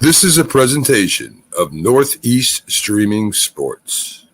This is a presentation of Northeast Streaming Sports.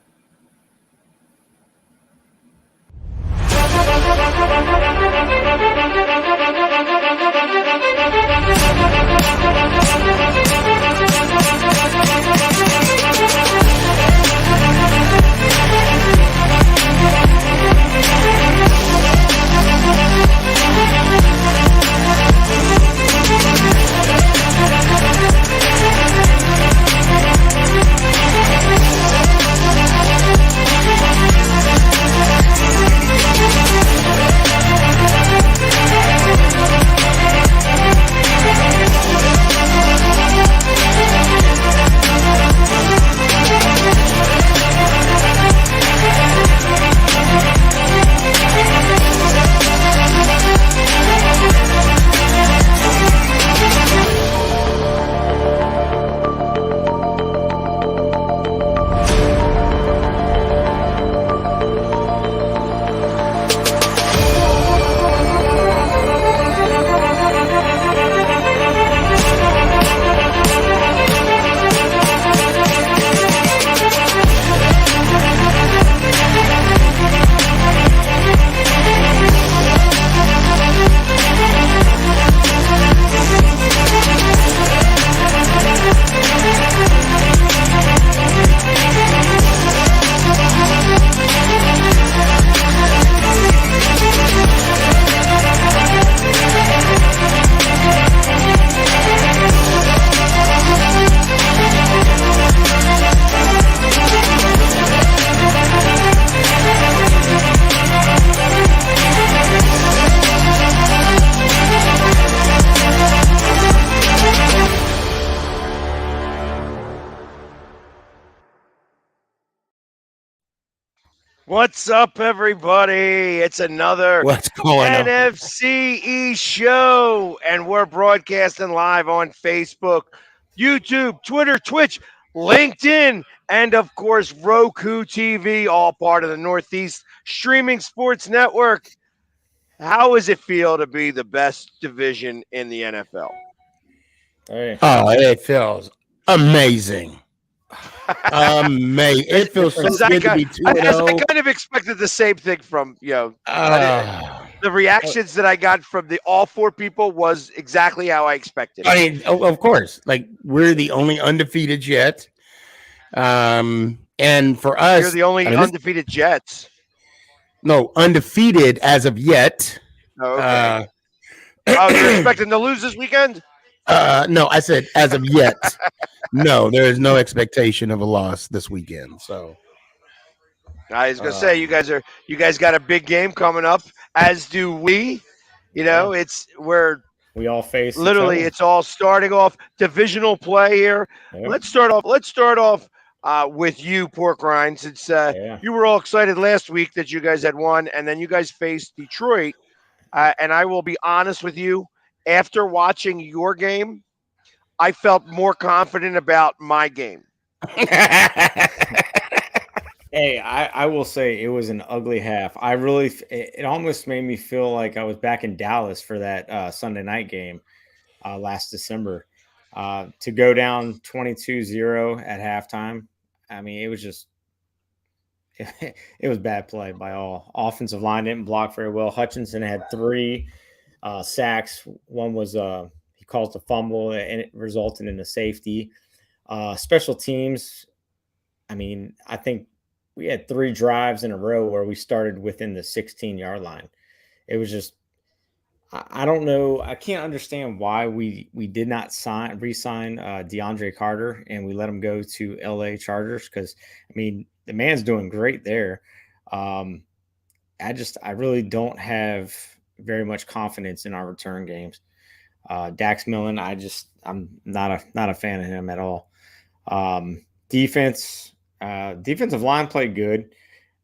What's up, everybody? It's another What's going on? NFC East show, and we're broadcasting live on Facebook, YouTube, Twitter, Twitch, LinkedIn, and of course, Roku TV, all part of the Northeast Streaming Sports Network. How does it feel to be the best division in the NFL? Hey. Oh, it feels amazing. Amazing. It feels so good to be 2-0. I kind of expected the same thing from, the reactions that I got from all four people was exactly how I expected. I mean, of course, like we're the only undefeated yet. And for us, you're the only undefeated Jets. No, undefeated as of yet. Oh, okay. You're expecting to lose this weekend? No, I said as of yet. No, there is no expectation of a loss this weekend. So I was gonna say you guys got a big game coming up, as do we. We all face literally it's all starting off divisional play here. Yeah. Let's start off with you, Pork Rind, since you were all excited last week that you guys had won, and then you guys faced Detroit. And I will be honest with you, after watching your game, I felt more confident about my game. Hey, I will say it was an ugly half. It almost made me feel like I was back in Dallas for that Sunday night game last December. To go down 22-0 at halftime, I mean, it was just it was bad play by all. Offensive line didn't block very well. Hutchinson had 3 sacks. One was he caused a fumble and it resulted in a safety. Special teams, I mean, I think we had 3 drives in a row where we started within the 16-yard line. It was just, I don't know. I can't understand why we did not re-sign DeAndre Carter and we let him go to LA Chargers, because, I mean, the man's doing great there. I really don't have very much confidence in our return games. Dax Millen, I'm not a fan of him at all. Defensive line played good.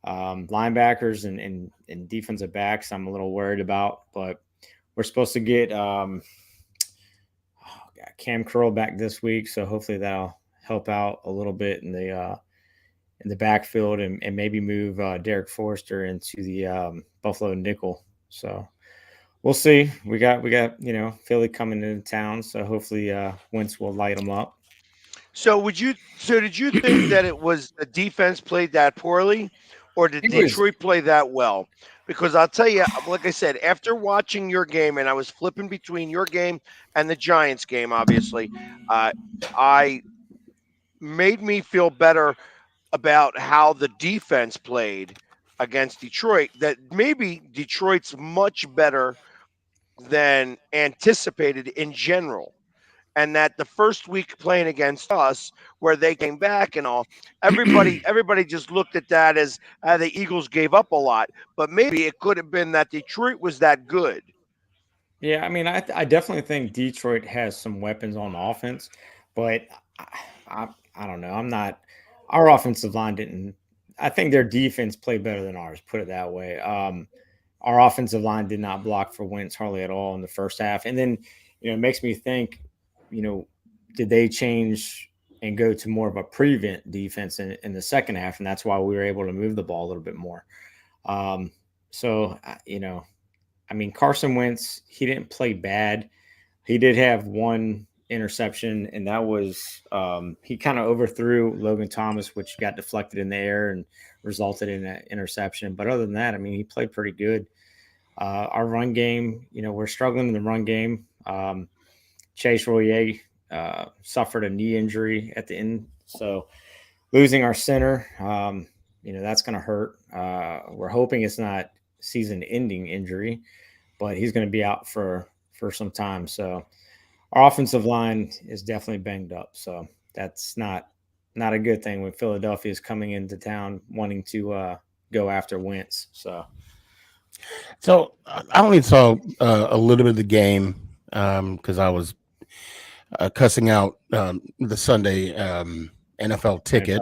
Linebackers and defensive backs I'm a little worried about, but we're supposed to get Cam Curl back this week, so hopefully that'll help out a little bit in the backfield and maybe move Derek Forrester into the Buffalo nickel. So we'll see. We got Philly coming into town, so hopefully Wentz will light them up. So did you think that it was the defense played that poorly, or did Detroit play that well? Because I'll tell you, like I said, after watching your game, and I was flipping between your game and the Giants game, obviously, I made me feel better about how the defense played against Detroit. That maybe Detroit's much better than anticipated in general. And that the first week playing against us, where they came back and all, everybody just looked at that as the Eagles gave up a lot. But maybe it could have been that Detroit was that good. Yeah, I mean, I definitely think Detroit has some weapons on offense, but I don't know. I'm not. Our offensive line didn't. I think their defense played better than ours. Put it that way. Our offensive line did not block for Wentz hardly at all in the first half, and then it makes me think. Did they change and go to more of a prevent defense in the second half, and that's why we were able to move the ball a little bit more. I mean, Carson Wentz, he didn't play bad. He did have one interception, and that was he kind of overthrew Logan Thomas, which got deflected in the air and resulted in an interception. But other than that, I mean, he played pretty good. Our run game, we're struggling in the run game. Chase Royer suffered a knee injury at the end, so losing our center, that's going to hurt. We're hoping it's not season-ending injury, but he's going to be out for some time. So our offensive line is definitely banged up. So that's not a good thing when Philadelphia is coming into town wanting to go after Wentz. So I only saw a little bit of the game because I was cussing out the Sunday NFL ticket.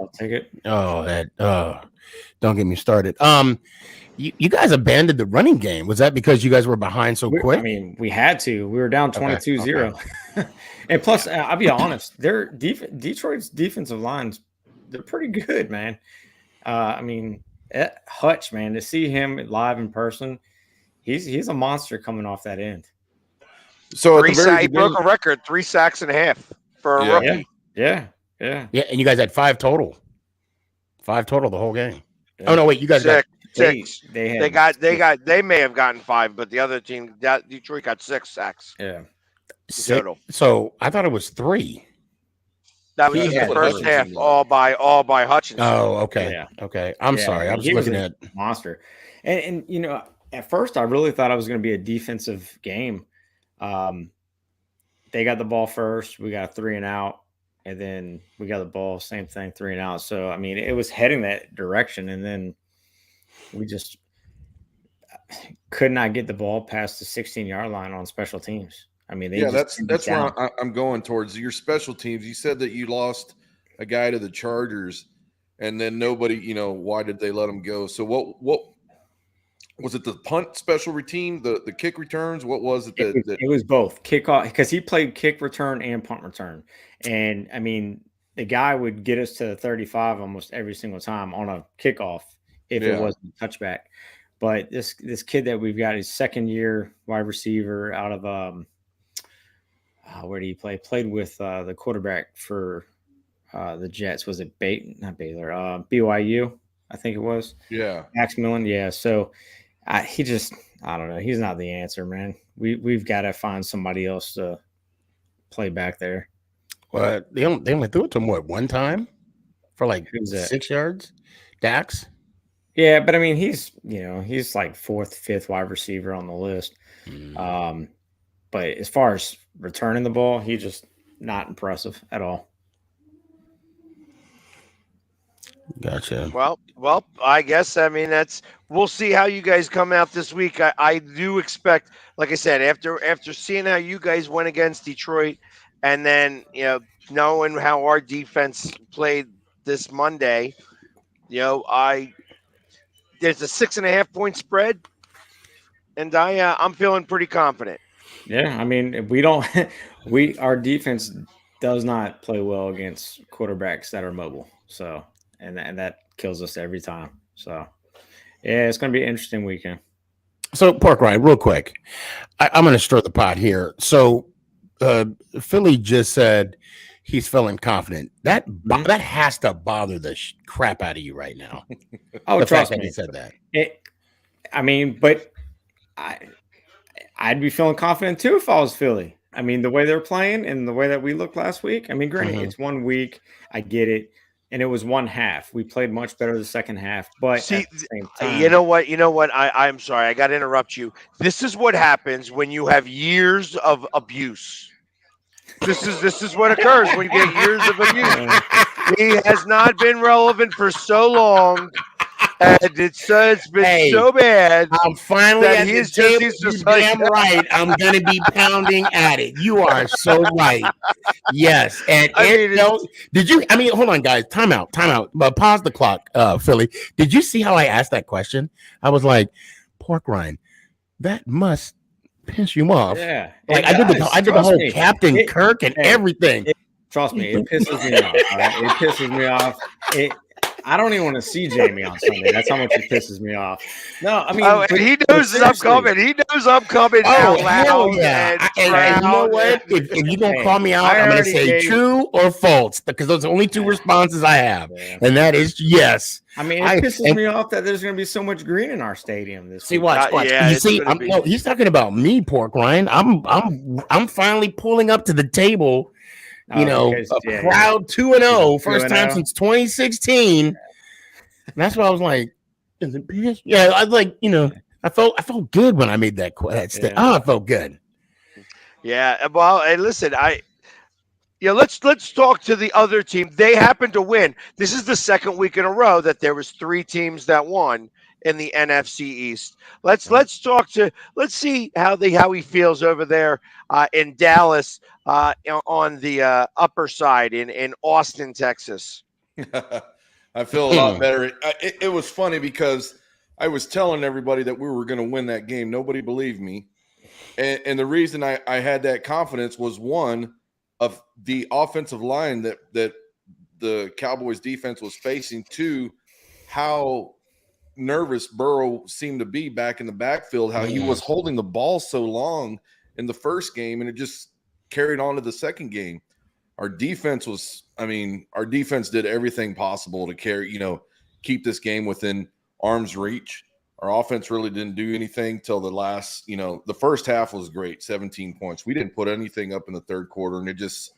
Oh, don't get me started. You guys abandoned the running game. Was that because you guys were behind so quick? I mean, we had to. We were down 22-0. Okay. And plus, I'll be honest, Detroit's defensive lines, they're pretty good, man. I mean, Hutch, man, to see him live in person, he's a monster coming off that end. So he broke a record, 3 sacks and a half for a rookie. Yeah. And you guys had 5 total. 5 total the whole game. Yeah. Oh no, wait, you guys got 6. They may have gotten 5, but the other team, Detroit, got 6 sacks. Yeah. Total. So I thought it was 3. That was the first half, all by Hutchinson. Oh, okay. Yeah. Okay. I'm sorry. I was looking at monster. And at first I really thought it was going to be a defensive game. They got the ball first. We got a 3 and out, and then we got the ball, same thing, 3 and out. So I mean, it was heading that direction, and then we just could not get the ball past the 16-yard line on special teams. I mean, that's where I'm going towards your special teams. You said that you lost a guy to the Chargers, and then nobody, why did they let him go? So what was it? The punt special team, the kick returns? What was it? It was both kickoff, because he played kick return and punt return. And I mean, the guy would get us to the 35 almost every single time on a kickoff if it wasn't a touchback. But this kid that we've got, his second year wide receiver out of where did he play? Played with the quarterback for the Jets. Was it not Baylor? BYU, I think it was. Yeah. Max Millen. Yeah. So I don't know. He's not the answer, man. We've got to find somebody else to play back there. Well, they only threw it to him one time for like 6 yards. Dax. Yeah, but I mean, he's like 4th, 5th wide receiver on the list. But as far as returning the ball, he's just not impressive at all. Gotcha. Well, I guess, I mean, we'll see how you guys come out this week. I do expect, like I said, after seeing how you guys went against Detroit, and then, knowing how our defense played this Monday, there's a 6.5 point spread, and I'm feeling pretty confident. Yeah, I mean, our defense does not play well against quarterbacks that are mobile. So, and that kills us every time. So, yeah, it's going to be an interesting weekend. So, Pork Rind, real quick, I'm going to stir the pot here. So, Philly just said he's feeling confident. That has to bother the crap out of you right now. Oh, trust me. He said that. But I'd be feeling confident too if I was Philly. I mean, the way they're playing and the way that we looked last week. I mean, granted, it's 1 week. I get it. And it was 1 half. We played much better the second half. But see, at the same time, you know what? I'm sorry. I got to interrupt you. This is what happens when you have years of abuse. This is what occurs when you get years of abuse. He has not been relevant for so long. And it's been so bad. I'm finally that at the table. You're damn right. I'm going to be pounding at it. You are so right. Yes. And did you? I mean, hold on, guys. Time out. But pause the clock, Philly. Did you see how I asked that question? I was like, Pork Rind, that must piss you off. Yeah. Like I did the whole Captain Kirk and everything. Trust me, it pisses me off. Right? It pisses me off. I don't even want to see Jamie on Sunday. That's how much it pisses me off. No, I mean, he knows I'm coming. He knows I'm coming. Oh, hell yeah. And you know what? If you're going to call me out, I'm going to say true or false, because those are the only 2 responses I have. Yeah. And that is yes. I mean, it pisses me off that there's going to be so much green in our stadium this week. Watch. Yeah, you see, no, he's talking about me, Pork Rind. I'm finally pulling up to the table. You know, a crowd 2-0, first time since 2016. And that's why I was like, is it piss? Yeah, I was like, I felt good when I made that step. Oh, I felt good. Yeah, well, and listen, let's talk to the other team. They happened to win. This is the second week in a row that there was 3 teams that won in the NFC East. Let's see how he feels over there in Dallas on the upper side in Austin, Texas. I feel a lot better. It was funny because I was telling everybody that we were going to win that game. Nobody believed me. And the reason I had that confidence was, one, of the offensive line that the Cowboys defense was facing, 2, how nervous Burrow seemed to be back in the backfield, how he was holding the ball so long in the first game, and it just carried on to the second game. Our defense did everything possible to keep this game within arm's reach. Our offense really didn't do anything till the last, the first half was great, 17 points. We didn't put anything up in the third quarter, and it just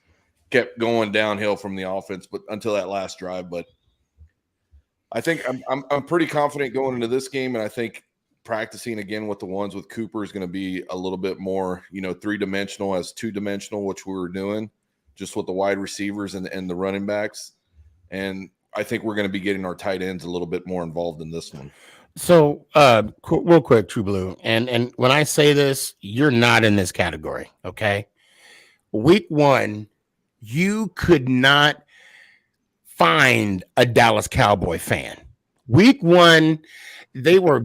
kept going downhill from the offense, but until that last drive. But I think I'm pretty confident going into this game, and I think practicing again with the ones with Cooper is going to be a little bit more, 3-dimensional as 2-dimensional, which we were doing just with the wide receivers and the running backs. And I think we're going to be getting our tight ends a little bit more involved in this one. So, real quick, True Blue, and when I say this, you're not in this category, okay? Week 1, you could not find a Dallas Cowboy fan. Week 1, they were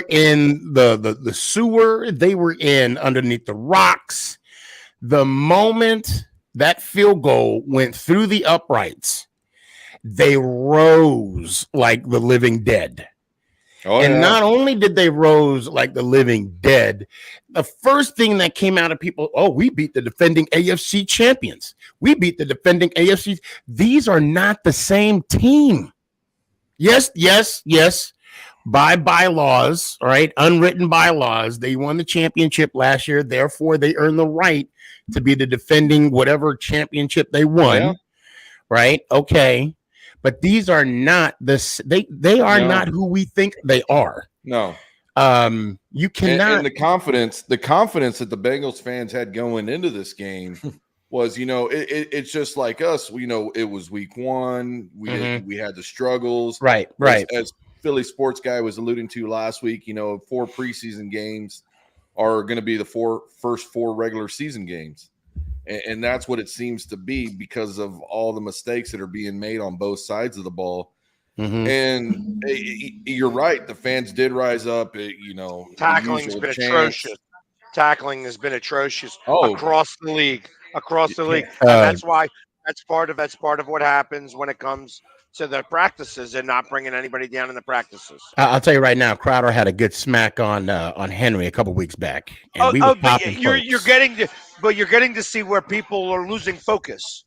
in the sewer. They were in underneath the rocks. The moment that field goal went through the uprights, they rose like the living dead. Not only did they rose like the living dead, the first thing that came out of people, we beat the defending AFC champions. We beat the defending AFC. These are not the same team. Yes. By bylaws, right? Unwritten bylaws. They won the championship last year. Therefore, they earn the right to be the defending whatever championship they won. Right? Okay. But these are not they are not who we think they are. No. You cannot. And the confidence that the Bengals fans had going into this game was, it's just like us. It was week 1. We had the struggles. Right. As Philly sports guy was alluding to last week, 4 preseason games are going to be the first 4 regular season games. And that's what it seems to be because of all the mistakes that are being made on both sides of the ball. Mm-hmm. And you're right. The fans did rise up. Tackling has been atrocious. Tackling has been atrocious across the league. And that's why That's part of what happens when it comes to the practices and not bringing anybody down in the practices. I'll tell you right now, Crowder had a good smack on Henry a couple weeks back, and we were but popping you're getting to see where people are losing focus,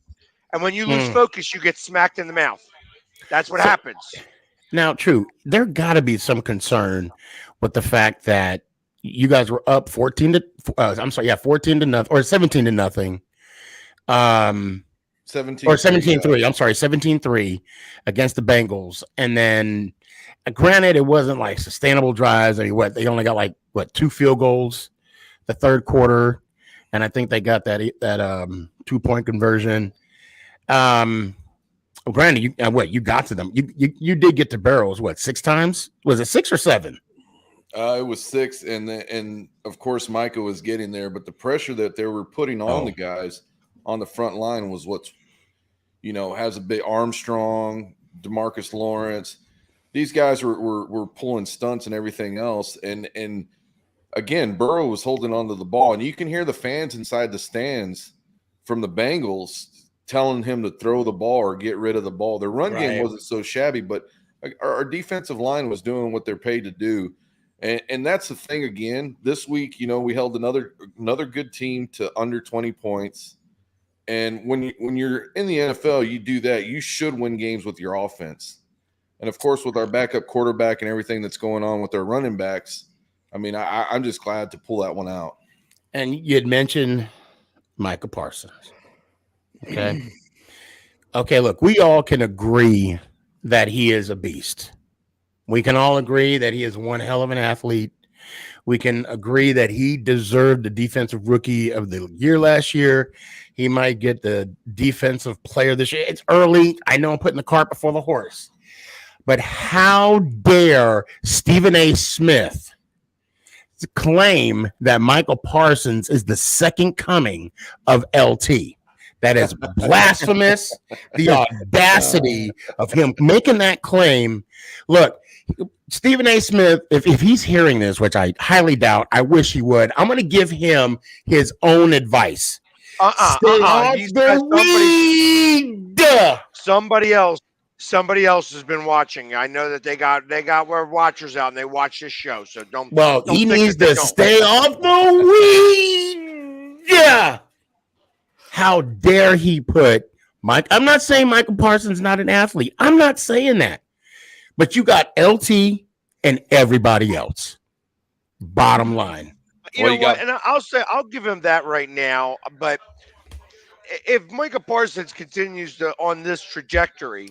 and when you lose focus, you get smacked in the mouth. That's what happens. Now, true, there got to be some concern with the fact that you guys were up 14 to nothing or 17 to nothing. 17 or 17-3. I'm sorry, 17-3 against the Bengals. And then granted, it wasn't like sustainable drives. I mean, they only got 2 field goals the third quarter. And I think they got that 2-point conversion. Granted, you got to them. You did get to Barrows 6 times? Was it 6 or 7? It was 6, and of course Micah was getting there, but the pressure that they were putting on the guys on the front line was what's has a big Armstrong, DeMarcus Lawrence. These guys were pulling stunts and everything else, and again Burrow was holding onto the ball, and you can hear the fans inside the stands from the Bengals telling him to throw the ball or get rid of the ball. Their run game wasn't so shabby, but our defensive line was doing what they're paid to do. And that's the thing again. This week, we held another good team to under 20 points. And when you're in the NFL, you do that. You should win games with your offense. And of course, with our backup quarterback and everything that's going on with our running backs, I mean, I'm just glad to pull that one out. And you had mentioned Micah Parsons. Okay, look, we all can agree that he is a beast. We can all agree that he is one hell of an athlete. We can agree that he deserved the defensive rookie of the year last year. He might get the defensive player this year. It's early. I know I'm putting the cart before the horse. But how dare Stephen A. Smith claim that Michael Parsons is the second coming of LT? That is blasphemous. The audacity of him making that claim. Look, Stephen A. Smith, if he's hearing this, which I highly doubt, I wish he would, I'm going to give him his own advice. Stay off the weed. Somebody else has been watching. I know that they got our watchers out and they watch this show. So don't. Well, don't he needs to don't. stay off the weed. Yeah. How dare he put Mike? I'm not saying Michael Parsons is not an athlete. I'm not saying that. But you got LT and everybody else. Bottom line. You know what? And I'll give him that right now. But if Micah Parsons continues on this trajectory,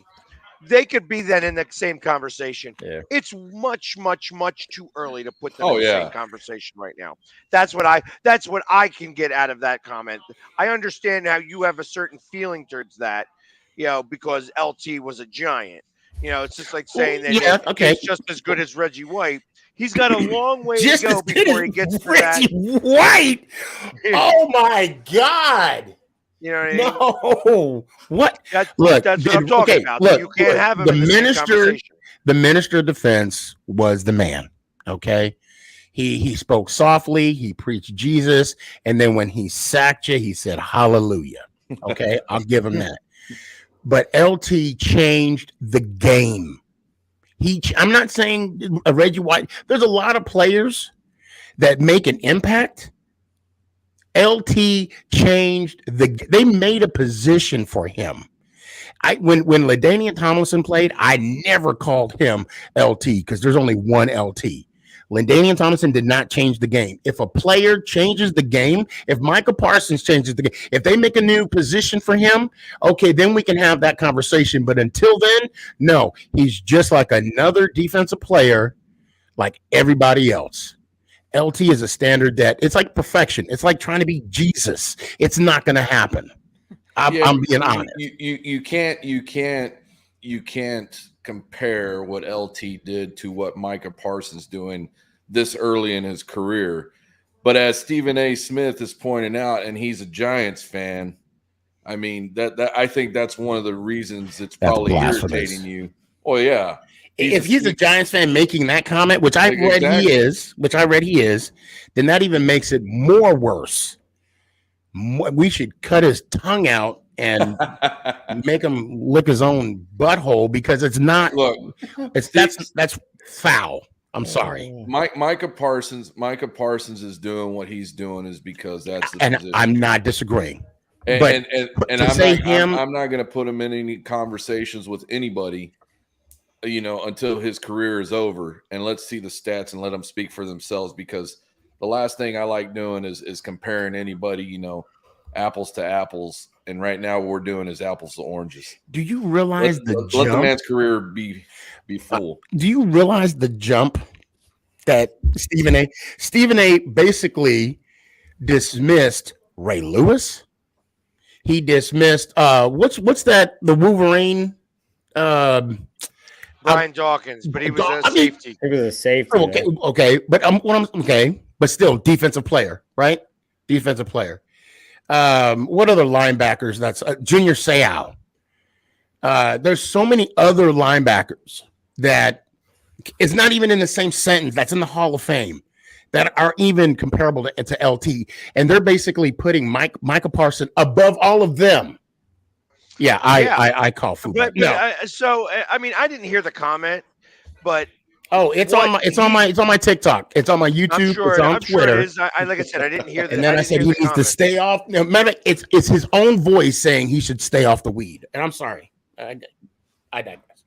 they could be then in the same conversation. Yeah. It's much, much, much too early to put them in the same conversation right now. That's what I can get out of that comment. I understand how you have a certain feeling towards that, because LT was a giant. It's just like saying that he's just as good as Reggie White. He's got a long way to go before he gets to Reggie that. White. Oh my God. You know what I mean? No. What? That's what I'm talking about. Look, you can't have him in the same conversation. The minister of defense was the man. Okay. He spoke softly, he preached Jesus, and then when he sacked you, he said hallelujah. Okay, I'll give him that. But LT changed the game. I'm not saying Reggie White. There's a lot of players that make an impact. LT changed they made a position for him. When LaDainian Tomlinson played, I never called him LT because there's only one LT. LaDainian Tomlinson did not change the game. If a player changes the game, if Michael Parsons changes the game, if they make a new position for him, okay, then we can have that conversation. But until then, no, he's just like another defensive player like everybody else. LT is a standard that it's like perfection. It's like trying to be Jesus. It's not going to happen. I'm being honest. You can't compare what LT did to what Micah Parsons doing this early in his career. But as Stephen A. Smith is pointing out, and he's a Giants fan, I mean that I think that's one of the reasons it's probably irritating you. Oh yeah. If he's a Giants fan making that comment, which I read he is, then that even makes it more worse. We should cut his tongue out and make him lick his own butthole because it's not. Look, that's foul. I'm sorry. Micah Parsons is doing what he's doing is because that's the position. I'm not disagreeing. And I'm not going to put him in any conversations with anybody, until his career is over. And let's see the stats and let them speak for themselves, because the last thing I like doing is comparing anybody, apples to apples. And right now what we're doing is apples to oranges. Do you realize let the man's career be full? Do you realize the jump that Stephen A basically dismissed Ray Lewis? He dismissed what's that, the Wolverine? Brian Dawkins, but he was a safety. He was a safety. Okay, but but still defensive player, right? Defensive player. What other linebackers? That's Junior Seau. There's so many other linebackers that it's not even in the same sentence. That's in the Hall of Fame that are even comparable to LT, and they're basically putting Micah Parsons above all of them. Yeah, I call food. But I didn't hear the comment, but it's on my TikTok. It's on my YouTube. It's on Twitter. Sure like I said, I didn't hear that. And then I said he needs to stay off. No, matter, it's his own voice saying he should stay off the weed. And I'm sorry, I digress.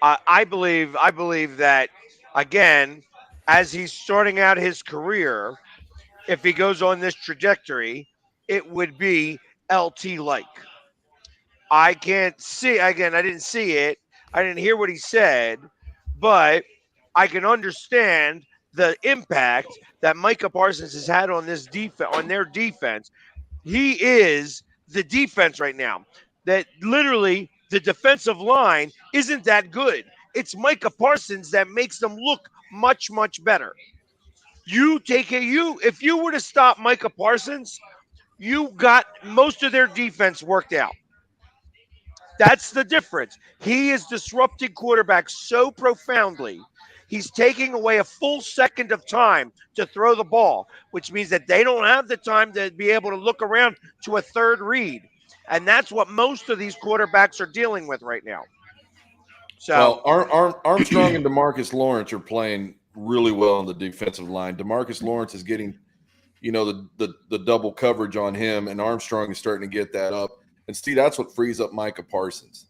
I believe that, again, as he's starting out his career, if he goes on this trajectory, it would be LT-like. I can't see, again, I didn't see it. I didn't hear what he said, but I can understand the impact that Micah Parsons has had on this defense, on their defense. He is the defense right now. That literally the defensive line isn't that good. It's Micah Parsons that makes them look much, much better. If you were to stop Micah Parsons, you got most of their defense worked out. That's the difference. He is disrupting quarterbacks so profoundly. He's taking away a full second of time to throw the ball, which means that they don't have the time to be able to look around to a third read. And that's what most of these quarterbacks are dealing with right now. So Armstrong and DeMarcus Lawrence are playing really well on the defensive line. DeMarcus Lawrence is getting, the double coverage on him, and Armstrong is starting to get that up. And see, that's what frees up Micah Parsons.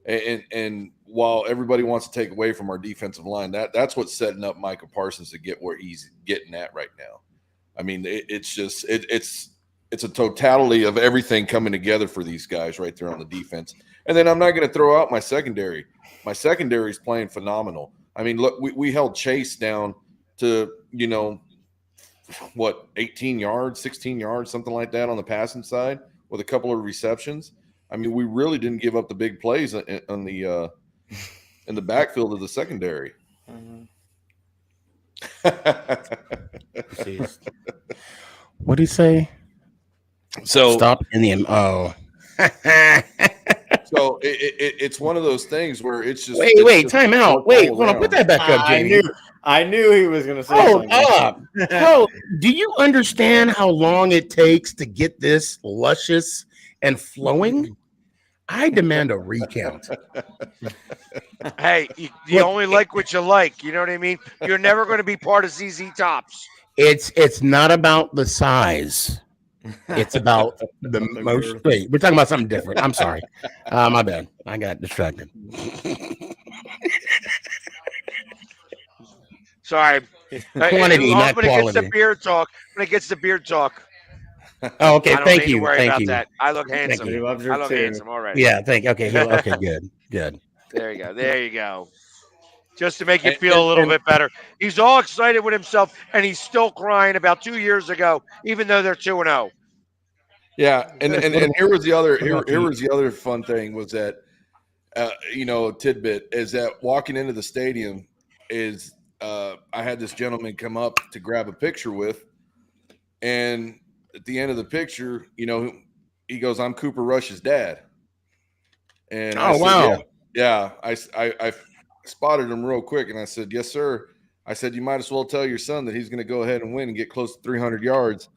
And while everybody wants to take away from our defensive line, that's what's setting up Micah Parsons to get where he's getting at right now. I mean, it's a totality of everything coming together for these guys right there on the defense. And then I'm not going to throw out my secondary. My secondary is playing phenomenal. I mean, look, we held Chase down to, 18 yards, 16 yards, something like that on the passing side with a couple of receptions. I mean, we really didn't give up the big plays in the backfield of the secondary. What do you say? So stop in the So it's one of those things where it's just time out. Wait, hold on, put that back up, Jamie. I knew he was going to say hold up. Bro, do you understand how long it takes to get this luscious and flowing? I demand a recount. Hey, you only like what you like. You know what I mean? You're never going to be part of ZZ Tops. It's not about the size. It's about the most. Wait, we're talking about something different. I'm sorry. My bad. I got distracted. Sorry. Quantity, not quality. When it gets to beard talk. Oh, okay. Thank you. Thank you. That. I look handsome. I look handsome already. Yeah. Okay. Good. There you go. Just to make you feel a little bit better. He's all excited with himself, and he's still crying about 2 years ago, even though they're 2-0. Yeah, and here was the other fun thing was that, tidbit is that walking into the stadium is I had this gentleman come up to grab a picture with, and at the end of the picture, he goes, "I'm Cooper Rush's dad." And I said, wow, yeah. I spotted him real quick, and I said, "Yes, sir." I said, "You might as well tell your son that he's going to go ahead and win and get close to 300 yards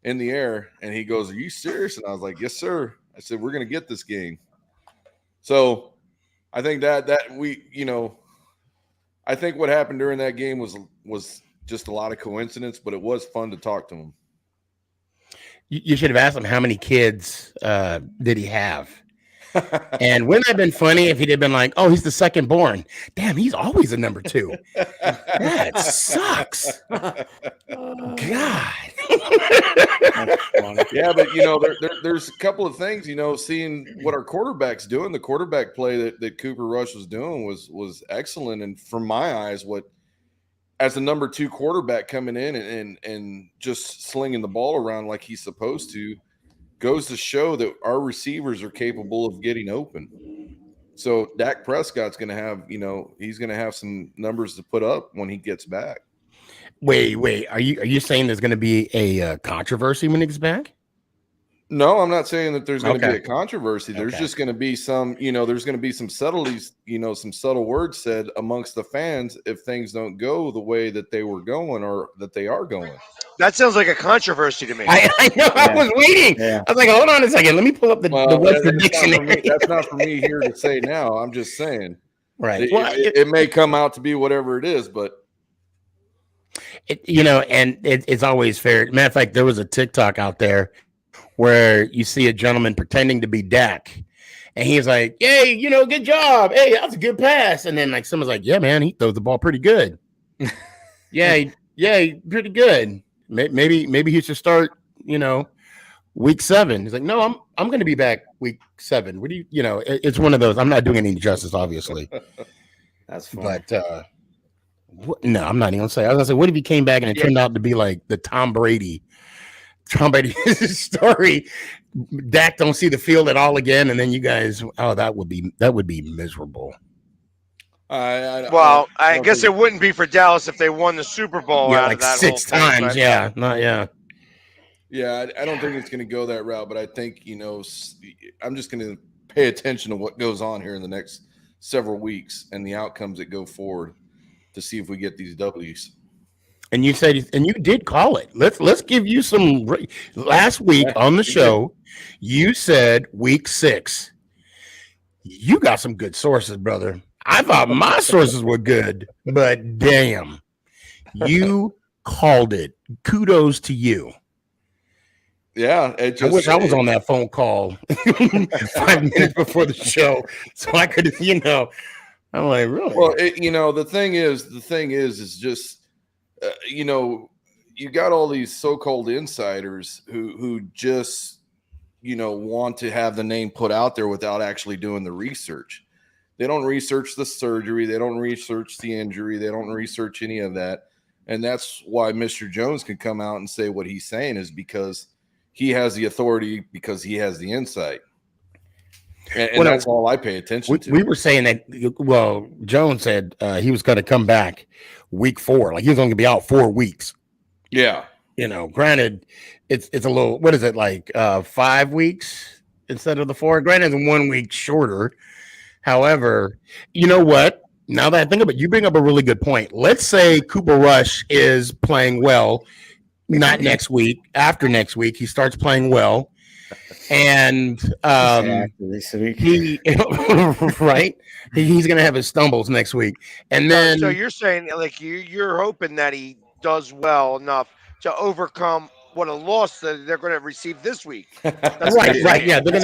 in the air." And he goes, "Are you serious?" And I was like, "Yes, sir." I said, we're going to get this game. So I think that we, I think what happened during that game was just a lot of coincidence, but it was fun to talk to him. You should have asked him how many kids did he have? And wouldn't it have been funny if he'd have been like, oh, he's the second born. Damn, he's always a number 2. That sucks. God. Yeah, but there's a couple of things, seeing what our quarterback's doing. The quarterback play that Cooper Rush was doing was excellent. And from my eyes, as a number 2 quarterback coming in and just slinging the ball around like he's supposed to, goes to show that our receivers are capable of getting open. So Dak Prescott's going to have, he's going to have some numbers to put up when he gets back. Wait, are you saying there's going to be a controversy when he gets back? No, I'm not saying that there's going to be a controversy. There's just going to be some, there's going to be some subtleties, some subtle words said amongst the fans if things don't go the way that they were going or that they are going. That sounds like a controversy to me. I know. Yeah. I was waiting. Yeah. I was like, hold on a second. Let me pull up the Webster Dictionary. That's not for me here to say now. I'm just saying. Right. It may come out to be whatever it is, but. It's always fair. Matter of fact, there was a TikTok out there where you see a gentleman pretending to be Dak, and he's like, "Hey, good job. Hey, that was a good pass." And then like someone's like, "Yeah, man, he throws the ball pretty good." yeah, pretty good. Maybe he should start, week 7. He's like, "No, I'm going to be back week 7." What do you, it's one of those. I'm not doing any justice, obviously. That's fine. But no, I'm not even gonna say. I was gonna say, what if he came back and it turned out to be like the Tom Brady story? Dak don't see the field at all again, and then you guys, that would be miserable. I guess it wouldn't be for Dallas if they won the Super Bowl out like of that 6 whole times. thing, Yeah. Yeah, I don't think it's going to go that route, but I think I'm just going to pay attention to what goes on here in the next several weeks and the outcomes that go forward to see if we get these W's. And you said, and you did call it. Let's give you some. Last week on the show, you said week 6. You got some good sources, brother. I thought my sources were good, but damn, you called it. Kudos to you. Yeah, I wish I was on that phone call 5 minutes before the show, so I could, I'm like, really? Well, the thing is just, you got all these so-called insiders who just, want to have the name put out there without actually doing the research. They don't research the surgery. They don't research the injury. They don't research any of that. And that's why Mr. Jones can come out and say what he's saying is because he has the authority, because he has the insight. And that's all I pay attention to. We were saying that, Jones said he was going to come back week 4. Like he was going to be out 4 weeks. Yeah. Granted, it's a little, what is it, like 5 weeks instead of the 4? Granted, it's 1 week shorter. However, you know what? Now that I think about it, you bring up a really good point. Let's say Cooper Rush is playing well, not next week, after next week, he starts playing well. And he right, he's gonna have his stumbles next week, and then so you're saying like you're hoping that he does well enough to overcome what a loss that they're going to receive this week. Right, yeah, they're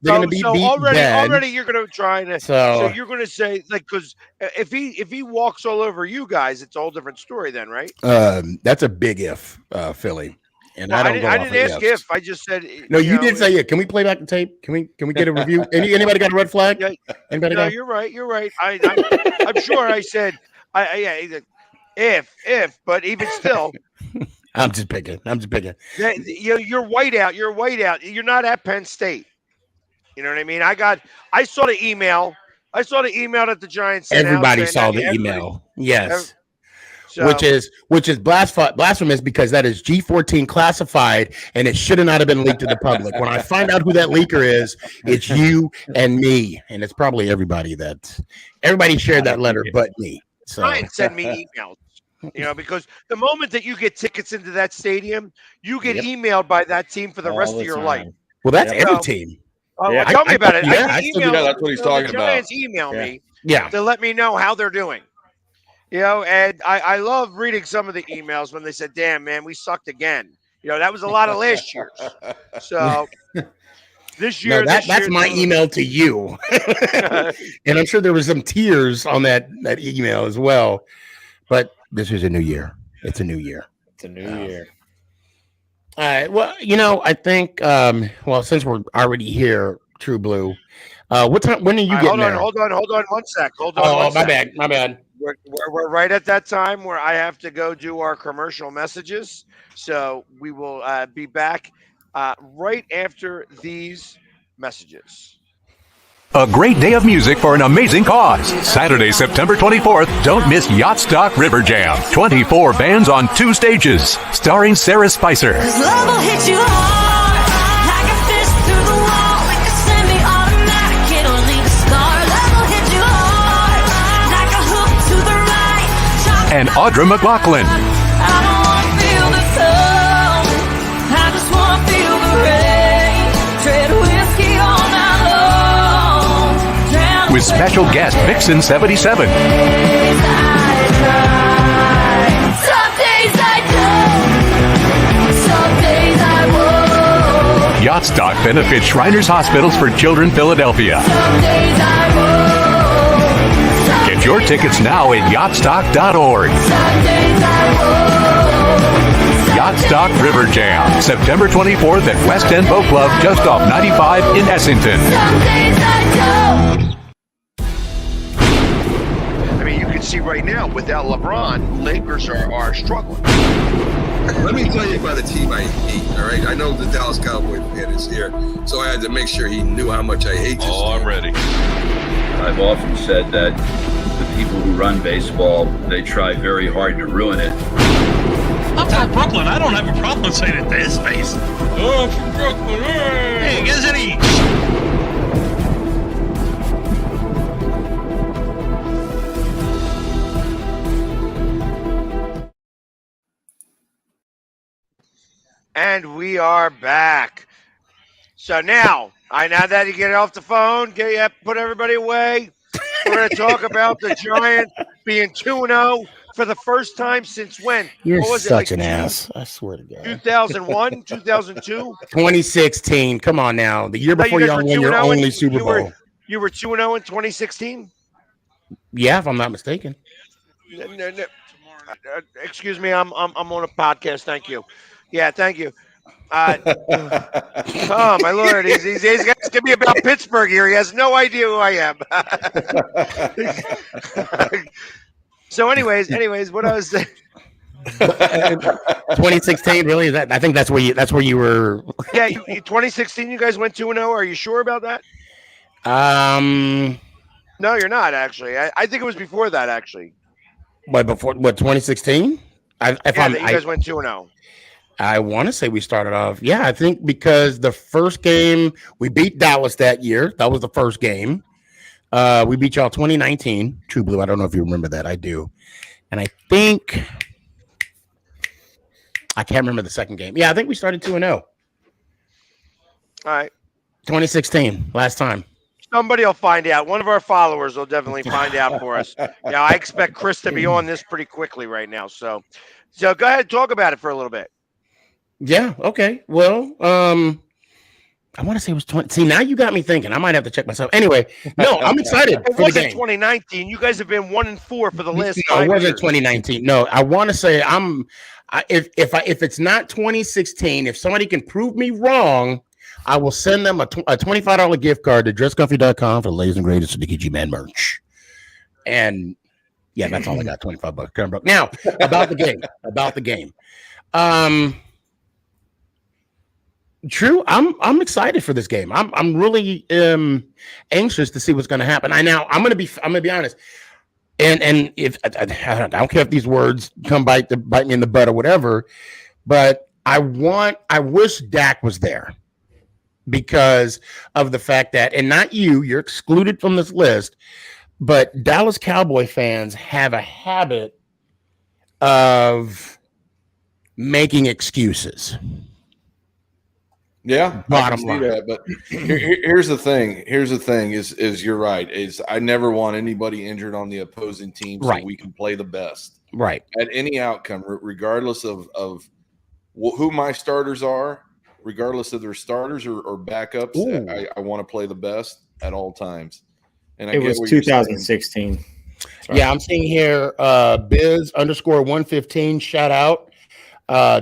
gonna be beat already you're going to try to so you're going to say like because if he walks all over you guys, it's a whole different story then, right? That's a big if, Philly. And I didn't ask if. I just said no. You did say yeah. Can we play back the tape? Can we get a review? Anybody got a red flag? Yeah, anybody? No, you're right. I'm sure I said if, but even still, I'm just picking. You're white out. You're not at Penn State. You know what I mean? I saw the email. That the Giants sent Everybody out saw the email. Yes. So, which is blasphemous because that is G14 classified and it should not have been leaked to the public. When I find out who that leaker is, it's you and me, and it's probably everybody shared that letter but me. So Ryan send me emails, because the moment that you get tickets into that stadium, you get emailed by that team for the rest of your life. Well, that's every team. Oh, well, tell me about it. Yeah, that's what he's talking about. Giants email me Yeah. to let me know how they're doing. You know, and I love reading some of the emails when they said, "Damn, man, we sucked again." You know, that was a lot of last year's. So this year, that's my email to you, and I'm sure there was some tears on that email as well. But this is a new year. It's a new year. It's a new year. All right. Well, you know, I think. Well, since we're already here, True Blue. What time? When are you getting there? Hold on. 1 sec. Hold on. Oh, my bad. We're right at that time where I have to go do our commercial messages. So we will be back right after these messages. A great day of music for an amazing cause. Saturday, September 24th, don't miss Yacht Stock River Jam. 24 bands on 2 stages, starring Sarah Spicer. Love will hit you hard, like a fish through the wall, like a semi-automatic, it'll leave a scar. Love will hit you hard, like a hook to the right. And Audra McLaughlin. I don't want to feel the sun, I just want to feel the rain. Tread whiskey all night long. With special guest Vixen 77. Yacht Stock benefits Shriners Hospitals for Children Philadelphia. Get your tickets now at yachtstock.org. Yacht Stock River Jam, September 24th at West End Boat Club, just off 95 in Essington. I mean, you can see right now, without LeBron, Lakers are struggling. Let me tell you about a team I hate, all right? I know the Dallas Cowboys fan is here, so I had to make sure he knew how much I hate this. Oh, I'm ready. I've often said that the people who run baseball, they try very hard to ruin it. I'm from Brooklyn. I don't have a problem saying it to his face. Oh, I'm from Brooklyn. Hey, get us any. And we are back. So now that you get off the phone, put everybody away. We're going to talk about the Giants being 2-0 for the first time since when? You're such an ass. I swear to God. 2001, 2002? 2016. Come on now. The year before y'all won your only Super Bowl. You were 2-0 in 2016? Yeah, if I'm not mistaken. No. Excuse me, I'm on a podcast. Thank you. Yeah, thank you. Oh my Lord, he's got to be about Pittsburgh here. He has no idea who I am. So, anyways, what I was saying. 2016, really? I think that's where you were. Yeah, 2016. You guys went 2-0. Are you sure about that? No, you're not actually. I think it was before that actually. What 2016? You guys went 2-0. I want to say we started off. Yeah, I think because the first game we beat Dallas that year. That was the first game. We beat y'all 2019. True Blue. I don't know if you remember that. I do. And I think I can't remember the second game. Yeah, I think we started 2-0. All right. 2016, last time. Somebody will find out. One of our followers will definitely find out for us. Yeah, I expect Chris to be on this pretty quickly right now. So go ahead and talk about it for a little bit. Yeah. Okay. Well, I want to say it was 20. See, now you got me thinking. I might have to check myself. Anyway, no, I'm excited for the game. 2019. You guys have been 1-4 for the last. No, it wasn't years. 2019. No, I want to say if it's not 2016, if somebody can prove me wrong, I will send them a $25 gift card to dresscomfy.com for the latest and greatest of the G Man merch. And yeah, that's all I got. $25. Now about the game. True, I'm excited for this game. I'm really anxious to see what's going to happen. I'm going to be honest. And if I don't care if these words come bite me in the butt or whatever, but I wish Dak was there because of the fact that, and not you're excluded from this list, but Dallas Cowboy fans have a habit of making excuses. Yeah, Bottom I can line. see that. But here's the thing. Here's the thing is you're right. Is I never want anybody injured on the opposing team so we can play the best. Right. At any outcome, regardless of who my starters are, regardless of their starters or backups, I want to play the best at all times. And it was 2016. Yeah, I'm seeing here Biz _115. Shout out.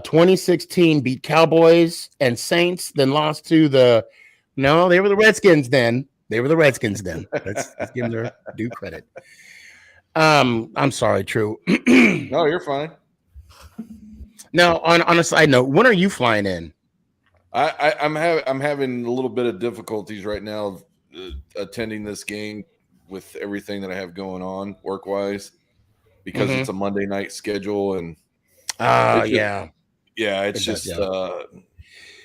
2016 beat Cowboys and Saints, then lost to they were the Redskins then. Let's give them their due credit. I'm sorry, True. No, you're fine. Now, on a side note, when are you flying in? I'm having a little bit of difficulties right now attending this game with everything that I have going on work-wise because it's a Monday night schedule and it's just I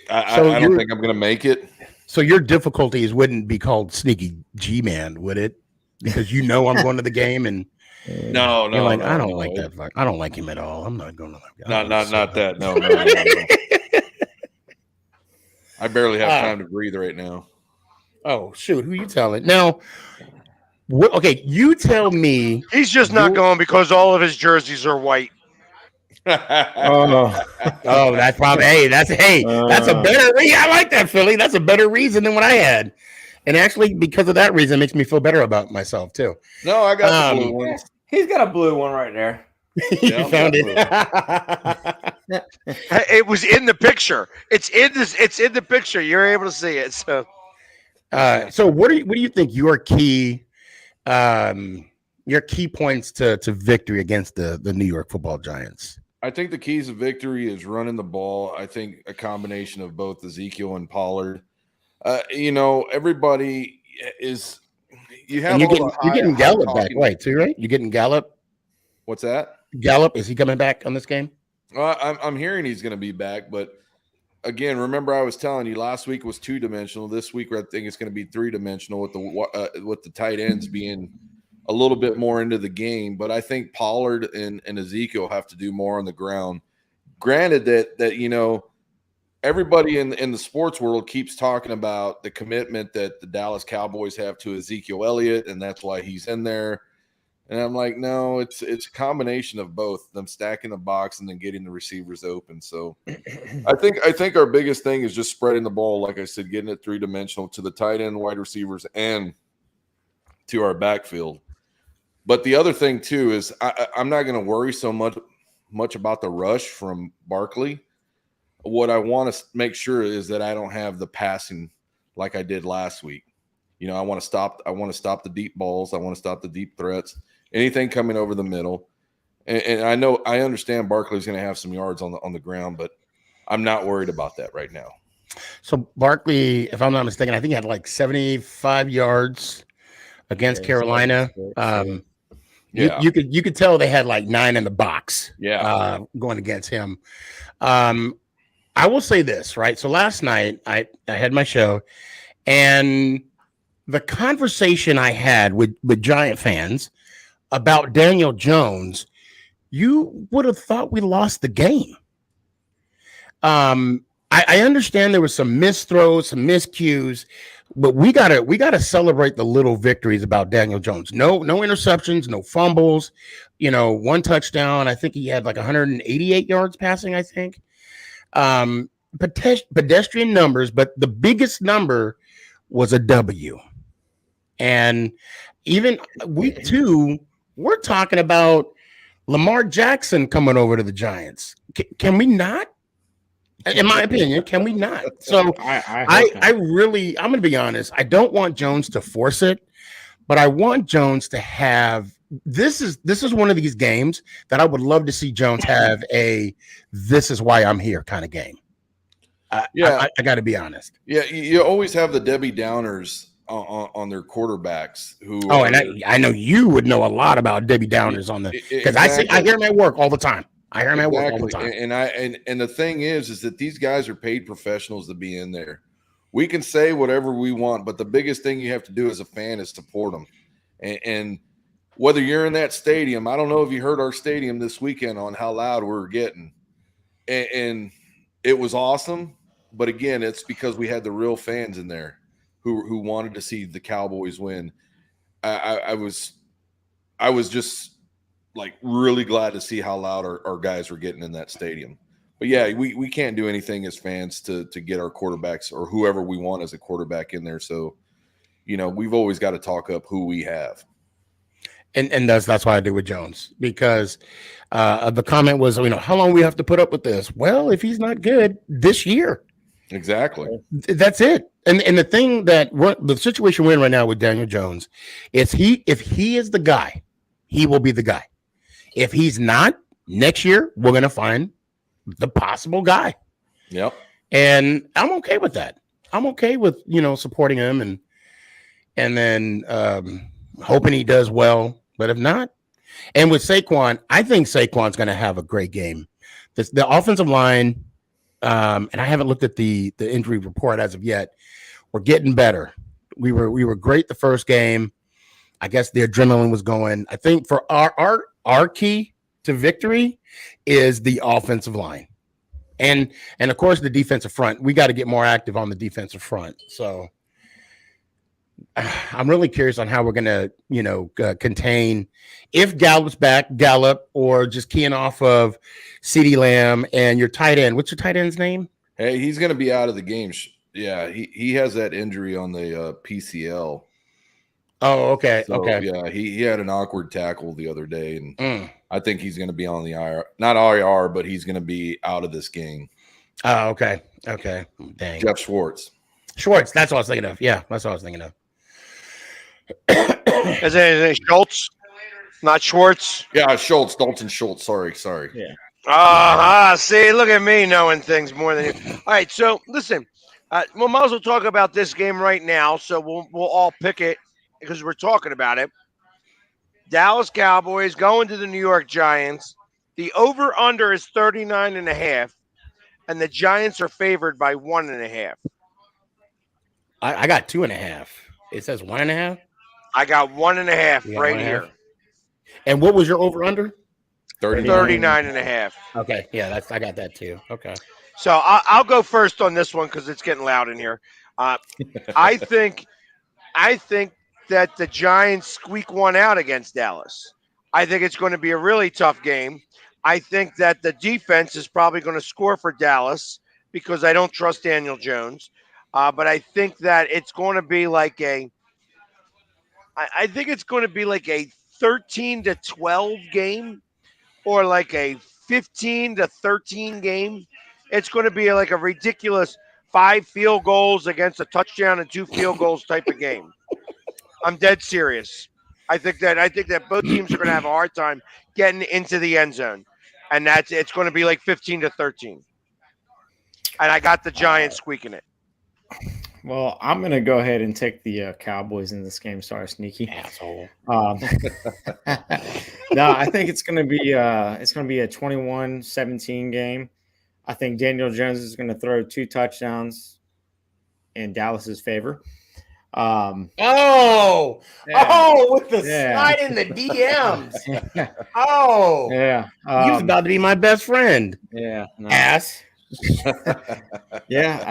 don't think I'm going to make it. So your difficulties wouldn't be called sneaky G-man, would it? Because I'm going to the game and no, I don't like that. I don't like him at all. I'm not going to that guy. Not that. No. I barely have time to breathe right now. Oh shoot! Who you telling now? Okay, you tell me. He's just not going because all of his jerseys are white. That's probably that's a better reason. I like that, Philly. That's a better reason than what I had, and actually because of that reason, it makes me feel better about myself too. No, I got the blue ones. He's got a blue one right there. You found it. It was in the picture. It's in the picture. You're able to see it. So, so what do you think your key points to victory against the New York Football Giants? I think the keys of victory is running the ball. I think a combination of both Ezekiel and Pollard. Everybody is. You're getting Gallup back, right? Too, right? You're getting Gallup. What's that? Gallup, is he coming back on this game? I'm hearing he's going to be back, but again, remember I was telling you last week was 2-dimensional. This week I think it's going to be 3-dimensional with the tight ends being a little bit more into the game. But I think Pollard and Ezekiel have to do more on the ground. Granted that everybody in the sports world keeps talking about the commitment that the Dallas Cowboys have to Ezekiel Elliott, and that's why he's in there. And I'm like, no, it's a combination of both, them stacking the box and then getting the receivers open. So I think our biggest thing is just spreading the ball, like I said, getting it 3-dimensional to the tight end, wide receivers, and to our backfield. But the other thing too is I'm not going to worry so much about the rush from Barkley. What I want to make sure is that I don't have the passing like I did last week. I want to stop the deep balls. I want to stop the deep threats. Anything coming over the middle. And I understand Barkley's going to have some yards on the ground, but I'm not worried about that right now. So Barkley, if I'm not mistaken, I think he had like 75 yards against Carolina. You could tell they had like 9 in the box. Going against him. I will say this, right? So last night I had my show, and the conversation I had with Giant fans about Daniel Jones, you would have thought we lost the game. I understand there was some missed throws, some miscues, but we gotta celebrate the little victories about Daniel Jones. No interceptions, no fumbles, 1 touchdown. I think he had like 188 yards passing, I think. Pedestrian numbers, but the biggest number was a W. And even week 2, we're talking about Lamar Jackson coming over to the Giants. Can we not? In my opinion, can we not? So I'm going to be honest. I don't want Jones to force it, but I want Jones to have. This is one of these games that I would love to see Jones have a "this is why I'm here" kind of game. I got to be honest. Yeah, you always have the Debbie Downers on their quarterbacks who. Oh, and I know you would know a lot about Debbie Downers on the because I hear them at work all the time. I hear them at work all the time. And the thing is that these guys are paid professionals to be in there. We can say whatever we want, but the biggest thing you have to do as a fan is support them. And whether you're in that stadium, I don't know if you heard our stadium this weekend on how loud we were getting, and it was awesome. but again, it's because we had the real fans in there who wanted to see the Cowboys win. I was just like really glad to see how loud our guys were getting in that stadium. But yeah, we can't do anything as fans to get our quarterbacks or whoever we want as a quarterback in there. So, we've always got to talk up who we have. And that's why I did with Jones, because the comment was, how long we have to put up with this? Well, if he's not good this year. Exactly. That's it. And the thing the situation we're in right now with Daniel Jones is if he is the guy, he will be the guy. If he's not, next year, we're going to find the possible guy. Yep. And I'm okay with that. I'm okay with, supporting him and then hoping he does well. But if not, and with Saquon, I think Saquon's going to have a great game. The offensive line, and I haven't looked at the injury report as of yet. We're getting better. We were great the first game. I guess the adrenaline was going. I think for our key to victory is the offensive line, and of course the defensive front. We got to get more active on the defensive front. So I'm really curious on how we're going to, contain if Gallup's back, or just keying off of CeeDee Lamb and your tight end. What's your tight end's name? Hey, he's going to be out of the game. Yeah, he has that injury on the PCL. Oh, okay. So, okay. Yeah, he had an awkward tackle the other day, and I think he's going to be on the IR. Not IR, but he's going to be out of this game. Oh, okay. Okay. Dang. Jeff Schwartz. That's what I was thinking of. Yeah, that's what I was thinking of. Is it Schultz? Not Schwartz? Yeah, Schultz. Dalton Schultz. Sorry. Yeah. See, look at me knowing things more than you. All right, so listen, we might as well talk about this game right now. So we'll all pick it because we're talking about it. Dallas Cowboys going to the New York Giants. The over-under is 39.5, and the Giants are favored by 1.5. I got 2.5. It says 1.5. I got 1.5 right here. And what was your over-under? 39.5. Okay, yeah, I got that too. Okay. So I'll go first on this one because it's getting loud in here. I think that the Giants squeak one out against Dallas. I think it's going to be a really tough game. I think that the defense is probably going to score for Dallas because I don't trust Daniel Jones. But I think that it's going to be like a 13-12 game or like a 15-13 game. It's going to be like a ridiculous 5 field goals against a touchdown and 2 field goals type of game. I'm dead serious. I think that both teams are going to have a hard time getting into the end zone, and it's going to be like 15-13. And I got the Giants squeaking it. Well, I'm going to go ahead and take the Cowboys in this game. Sorry, sneaky asshole. No, I think it's going to be a 21-17 game. I think Daniel Jones is going to throw 2 touchdowns in Dallas's favor. With the slide in the DMs. Yeah. He was about to be my best friend. Yeah. No. Ass. Yeah,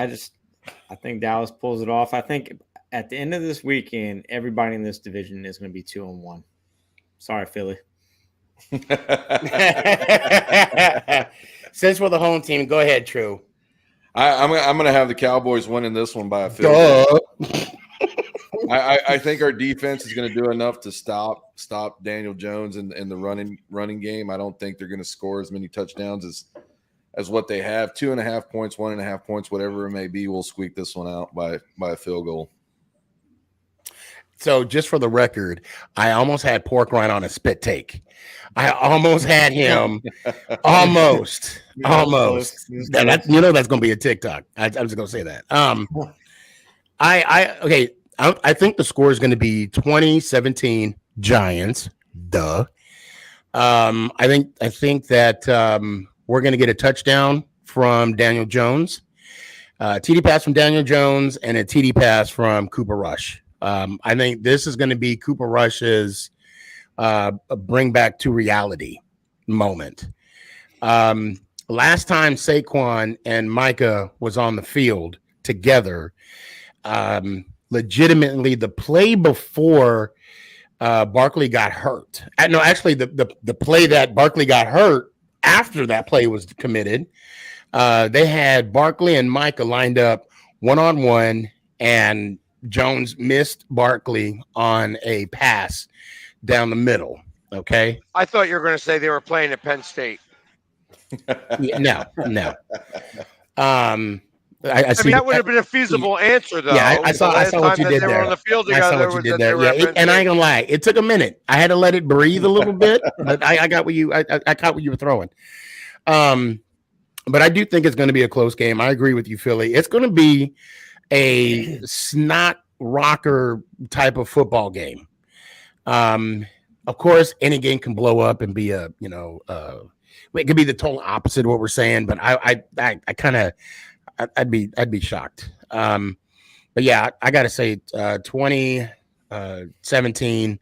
I think Dallas pulls it off. I think at the end of this weekend, everybody in this division is going to be 2-1. Sorry, Philly. Since we're the home team, go ahead, True. I'm going to have the Cowboys winning this one by a field goal. I think our defense is going to do enough to stop Daniel Jones in the running game. I don't think they're going to score as many touchdowns as what they have. 2.5 points, 1.5 points, whatever it may be. We'll squeak this one out by a field goal. So just for the record, I almost had Pork Rind on a spit take. I almost had him. almost. That's going to be a TikTok. I'm just going to say that. I think the score is going to be 20-17 Giants. Duh. I think that we're going to get a touchdown from Daniel Jones, TD pass from Daniel Jones, and a TD pass from Cooper Rush. I think this is going to be Cooper Rush's bring back to reality moment. last time Saquon and Micah was on the field together, legitimately the play before Barkley got hurt. No, actually the play that Barkley got hurt after that play was committed. They had Barkley and Micah lined up 1-on-1, and Jones missed Barkley on a pass down the middle. Okay. I thought you were going to say they were playing at Penn State. No. I mean, that would have been a feasible answer, though. Yeah, I saw what you did there. On the field together, I saw what you did there. Yeah, and I ain't gonna lie, it took a minute. I had to let it breathe a little bit, but I got what you. I caught what you were throwing. But I do think it's going to be a close game. I agree with you, Philly. It's going to be a snot rocker type of football game. Of course, any game can blow up and be it could be the total opposite of what we're saying. But I kind of, I'd be shocked. But yeah, I got to say 20-17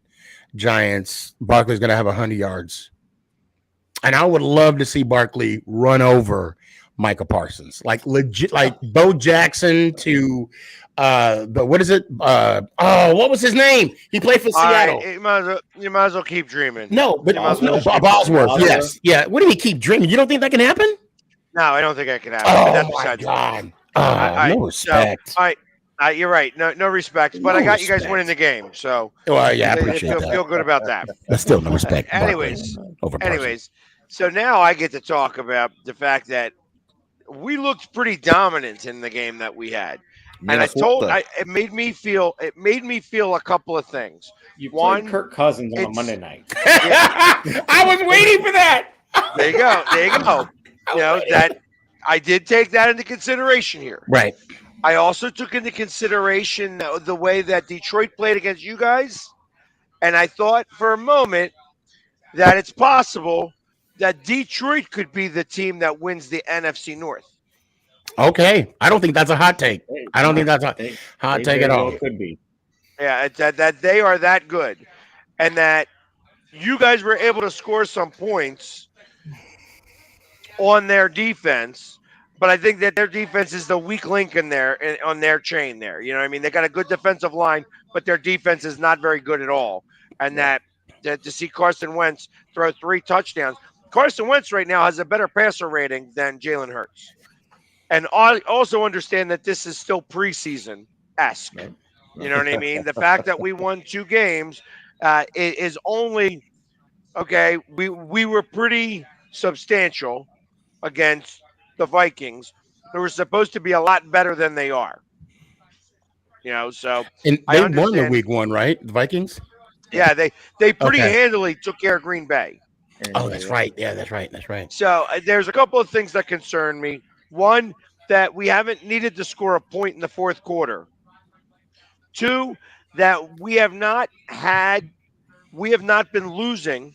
Giants. Barkley's going to have 100 yards. And I would love to see Barkley run over Micah Parsons, like legit, like Bo Jackson to, but what is it? What was his name? He played for Seattle. You might as well keep dreaming. No, but Bosworth. Yes, yeah. What do you keep dreaming? You don't think that can happen? No, I don't think that can happen. Oh my God! No respect. You're right. No respect. But I got you guys winning the game. So well, yeah, I appreciate that. Feel good about that. But still, no respect. Anyways, so now I get to talk about the fact that we looked pretty dominant in the game that we had, and it made me feel a couple of things. You played Kirk Cousins on a Monday night. I was waiting for that. There you go. You know that I did take that into consideration here. Right. I also took into consideration the way that Detroit played against you guys, and I thought for a moment that it's possible that Detroit could be the team that wins the NFC North. Okay. I don't think that's a hot take. I don't think that's a hot take at all. Could be. Yeah, that they are that good, and that you guys were able to score some points on their defense. But I think that their defense is the weak link in there on their chain there. You know what I mean? They got a good defensive line, but their defense is not very good at all. And that to see Carson Wentz throw 3 touchdowns. Carson Wentz right now has a better passer rating than Jalen Hurts. And I also understand that this is still preseason-esque. You know what I mean? The fact that we won 2 games is only – okay, we were pretty substantial against – the Vikings, who were supposed to be a lot better than they are. You know, so and they won the week 1, right? The Vikings? Yeah, they pretty handily took care of Green Bay. Oh, that's right. Yeah, that's right. So there's a couple of things that concern me. One, that we haven't needed to score a point in the fourth quarter. 2, that we have not been losing.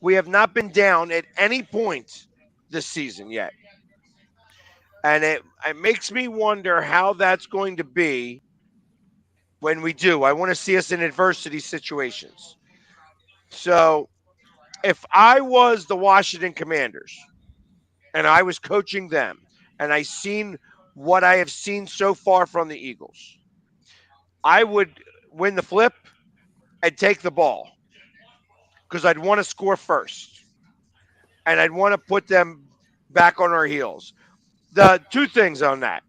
We have not been down at any point this season yet. And it makes me wonder how that's going to be when we do. I want to see us in adversity situations. So if I was the Washington Commanders and I was coaching them and I seen what I have seen so far from the Eagles, I would win the flip and take the ball because I'd want to score first. And I'd want to put them back on our heels. The 2 things on that.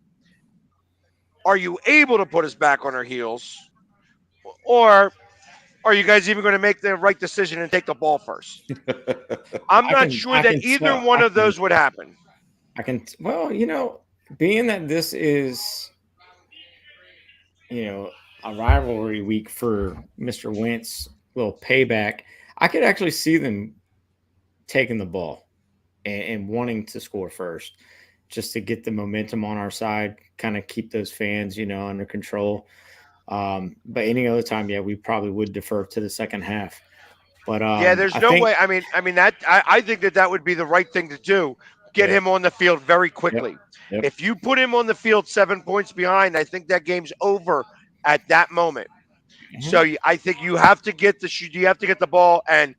Are you able to put us back on our heels? Or are you guys even going to make the right decision and take the ball first? I'm not sure that either one of those would happen. Being that this is, a rivalry week for Mr. Wentz, little payback, I could actually see them taking the ball and wanting to score first. Just to get the momentum on our side, kind of keep those fans, under control. But any other time, we probably would defer to the second half. But there's no way. I mean that I think that would be the right thing to do. Get him on the field very quickly. Yep. If you put him on the field 7 points behind, I think that game's over at that moment. Mm-hmm. So I think you have to get the ball and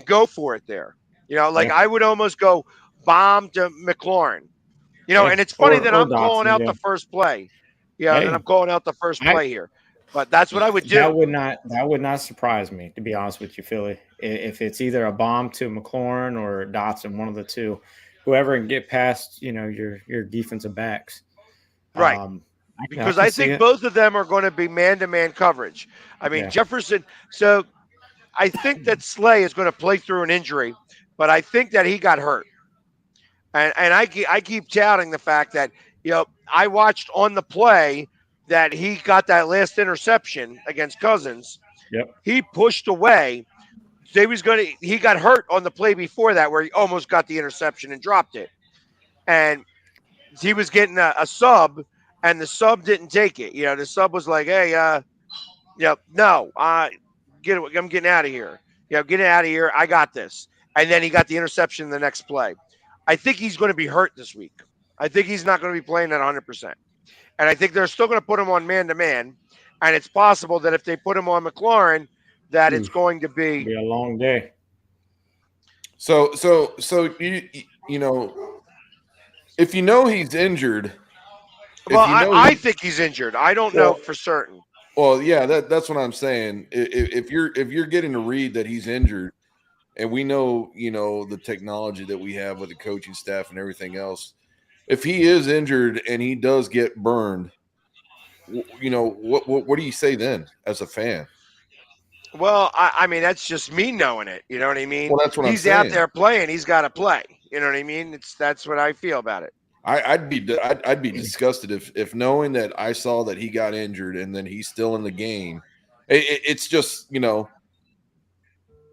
go for it there. I would almost go bomb to McLaurin. And it's funny that I'm calling out the first play. Yeah, that I'm calling out the first play here. But that's what I would do. That would not surprise me, to be honest with you, Philly. If it's either a bomb to McLaurin or Dotson, one of the two, whoever can get past, your defensive backs. Right. Because I think both of them are going to be man-to-man coverage. I mean, Jefferson. So I think that Slay is going to play through an injury, but I think that he got hurt. And I keep touting the fact that, I watched on the play that he got that last interception against Cousins. Yep. He pushed away. He got hurt on the play before that where he almost got the interception and dropped it. And he was getting a sub, and the sub didn't take it. The sub was like, hey, no, I'm getting out of here. Get out of here. I got this. And then he got the interception in the next play. I think he's going to be hurt this week. I think he's not going to be playing at 100%. And I think they're still going to put him on man-to-man. And it's possible that if they put him on McLaurin, that it's going to be a long day. So if he's injured. Well, I think he's injured. I don't know for certain. Well, yeah, that's what I'm saying. If you're getting a read that he's injured, and we know, the technology that we have with the coaching staff and everything else, if he is injured and he does get burned, what do you say then as a fan? Well, I mean, that's just me knowing it. You know what I mean? Well, that's what he's I'm saying. out there playing. He's got to play. You know what I mean? That's what I feel about it. I'd be disgusted if knowing that I saw that he got injured and then he's still in the game. It's just,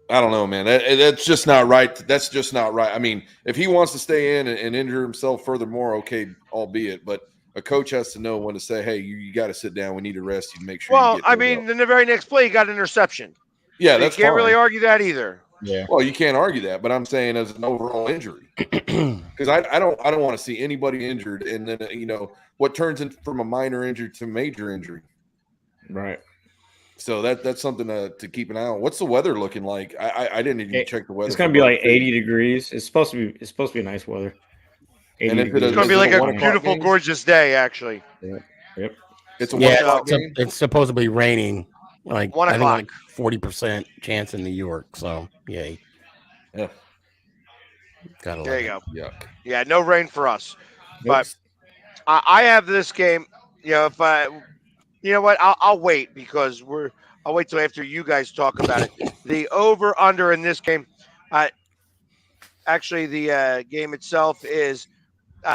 I don't know, man. That's just not right. That's just not right. I mean, if he wants to stay in and injure himself furthermore, okay, albeit. But a coach has to know when to say, hey, you got to sit down. We need to rest you to make sure. Well, I mean, in the very next play, he got an interception. Yeah, so that's you can't fine. really argue that either. Yeah. Well, you can't argue that, but I'm saying as an overall injury, because I don't want to see anybody injured, and then what turns in from a minor injury to major injury. Right. So that's something to keep an eye on. What's the weather looking like? I didn't even check the weather. It's going to be like 80 degrees. It's supposed to be nice weather. And it's going to be like a beautiful, gorgeous day, actually. Yep. It's a 1 o'clock game. It's supposed to be raining. Like 1 o'clock. I think 40% chance in New York. So yay. Yeah. There you go. Yuck. Yeah, no rain for us. But I have this game. If you know what, I'll wait because I'll wait till after you guys talk about it. The over under in this game, actually the game itself is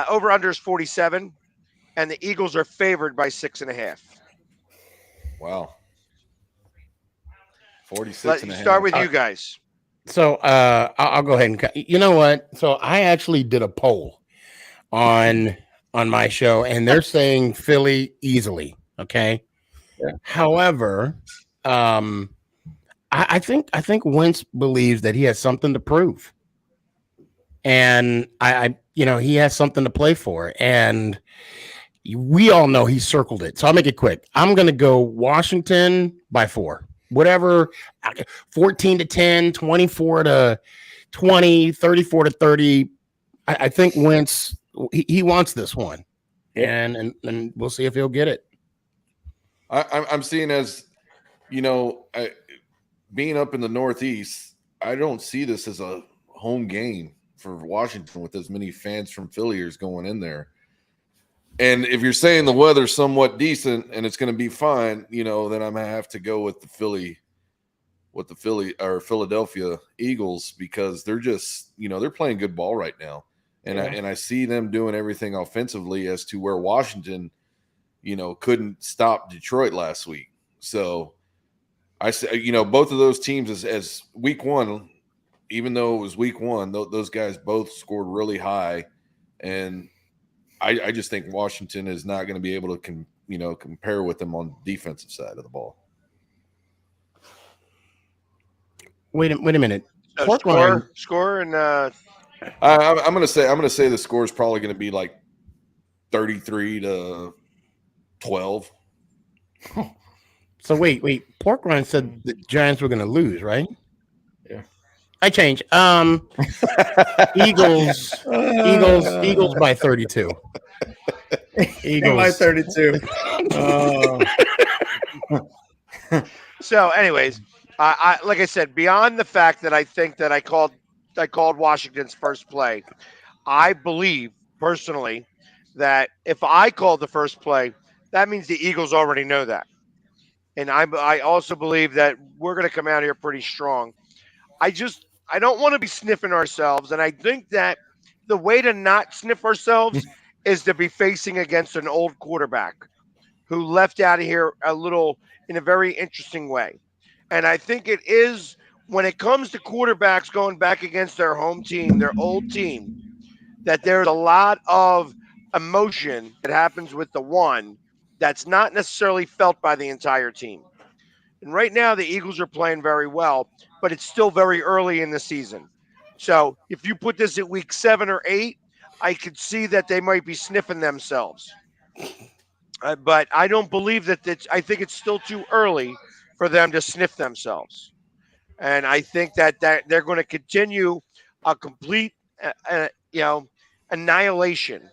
over under is 47, and the Eagles are favored by 6.5. Wow. 46 and a half. Start with you guys. So I'll go ahead and you know what? So I actually did a poll on my show, and they're saying Philly easily. Okay. Yeah. However, I think Wentz believes that he has something to prove, and he has something to play for, and we all know he circled it. So I'll make it quick. I'm going to go Washington by 4. Whatever, 14-10, 24-20, 34-30. I think Wentz he wants this one, and we'll see if he'll get it. I'm seeing as being up in the Northeast, I don't see this as a home game for Washington with as many fans from Phillies going in there. And if you're saying the weather's somewhat decent and it's going to be fine, then I'm going to have to go with the Philadelphia Eagles because they're just, they're playing good ball right now. And I see them doing everything offensively as to where Washington, couldn't stop Detroit last week. So I say, both of those teams as week one, even though it was week one, those guys both scored really high. And I just think Washington is not going to be able to, compare with them on the defensive side of the ball. Wait a minute. Score, and I'm going to say the score is probably going to be like 33-12. So wait. Pork Rind said the Giants were going to lose, right? Yeah. I change. Eagles by 32. Eagles by 32. So, anyways, I like I said, beyond the fact that I think that I called Washington's first play, I believe personally that if I called the first play, that means the Eagles already know that, and I also believe that we're going to come out here pretty strong. I don't want to be sniffing ourselves, and I think that the way to not sniff ourselves is to be facing against an old quarterback who left out of here in a very interesting way. And I think it is when it comes to quarterbacks going back against their home team, their old team, that there's a lot of emotion that happens with the one that's not necessarily felt by the entire team. And right now, the Eagles are playing very well, but it's still very early in the season. So if you put this at week 7 or 8, I could see that they might be sniffing themselves. But I don't believe that I think it's still too early for them to sniff themselves. And I think that they're going to continue a complete, annihilation.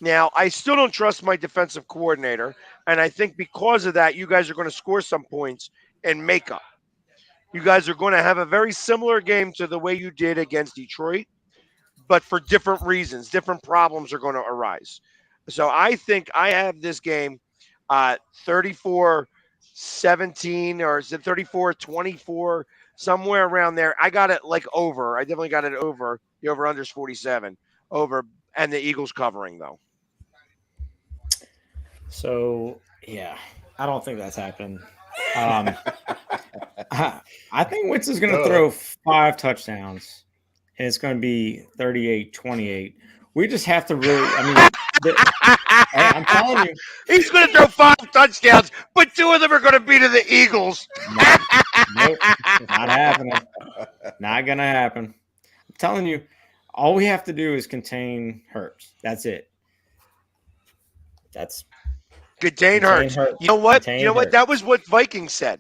Now, I still don't trust my defensive coordinator, and I think because of that, you guys are going to score some points in makeup. You guys are going to have a very similar game to the way you did against Detroit, but for different reasons. Different problems are going to arise. So I think I have this game 34-17, or is it 34-24, somewhere around there. I got it like over. I definitely got it over. The over-under is 47. Over, and the Eagles covering, though. So, yeah, I don't think that's happening. I think Wentz is going to throw 5 touchdowns, and it's going to be 38-28. We just have to really, I'm telling you. He's going to throw 5 touchdowns, but 2 of them are going to be to the Eagles. Nope, not happening. Not going to happen. I'm telling you, all we have to do is contain Hurts. That's it. Contain Hurts. You know what? That was what Vikings said.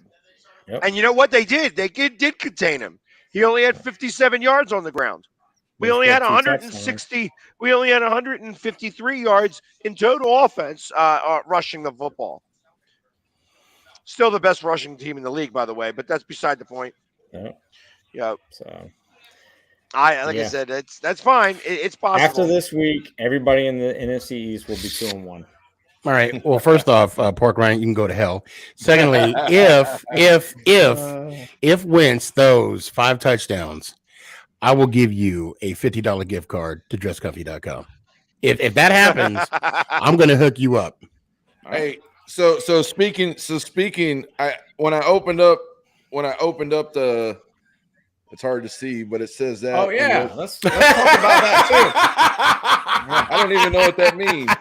Yep. And you know what they did? They did contain him. He only had 57 yards on the ground. We only had 160. We only had 153 yards in total offense rushing the football. Still the best rushing team in the league, by the way, but that's beside the point. Yeah. So, I said, that's fine. It's possible. After this week, everybody in the NFC East will be 2-1. All right. Well, first off, Pork Ryan, you can go to hell. Secondly, if Wentz throws 5 touchdowns, I will give you a $50 gift card to dresscomfy.com. If that happens, I'm going to hook you up. Hey, so speaking, when I opened up the, it's hard to see, but it says that. Oh yeah, let's talk about that too. I don't even know what that means.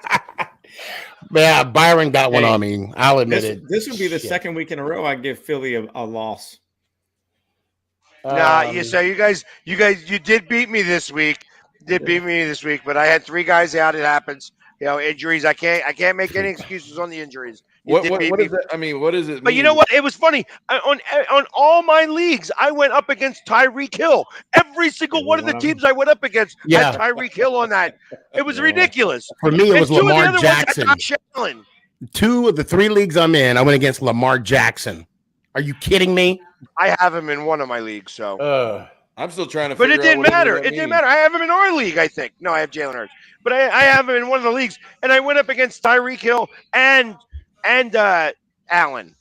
Yeah, Byron got one on me. I'll admit it. This would be the second week in a row I give Philly a loss. So you guys, you did beat me this week. But I had 3 guys out. It happens. Injuries. I can't make any excuses on the injuries. What is that? I mean, what does it mean? But you know what? It was funny. On all my leagues, I went up against Tyreek Hill. Every single one of the teams I went up against had Tyreek Hill on that. It was ridiculous. For me, it was Lamar Jackson. 2 of the 3 leagues I'm in, I went against Lamar Jackson. Are you kidding me? I have him in one of my leagues, so. I'm still trying to figure out. But it didn't matter. It didn't matter. I have him in our league, I think. No, I have Jalen Hurts. But I have him in one of the leagues, and I went up against Tyreek Hill and Allen.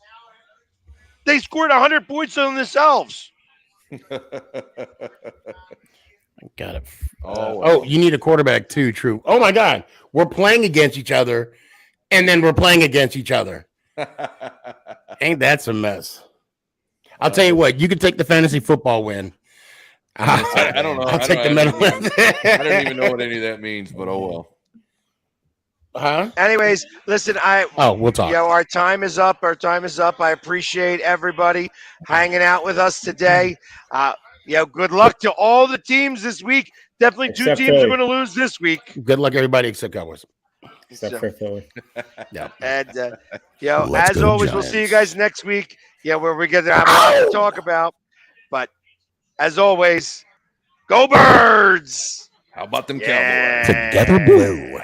They scored 100 points on themselves. Got it. You need a quarterback too, True. Oh, my God. We're playing against each other, and then we're playing against each other. Ain't that some mess? I'll tell you what. You can take the fantasy football win. I don't know. I'll take the medal. I don't even know what any of that means, but oh well. Huh? Anyways, listen, we'll talk. Our time is up. I appreciate everybody hanging out with us today. Good luck to all the teams this week. Definitely except 2 teams Philly are going to lose this week. Good luck, everybody, except Cowboys. Except for Philly. Yeah. And as always, Giants. We'll see you guys next week. Where we get to have a lot to talk about. But as always, go Birds! How about them Yeah. Cowboys? Together blue.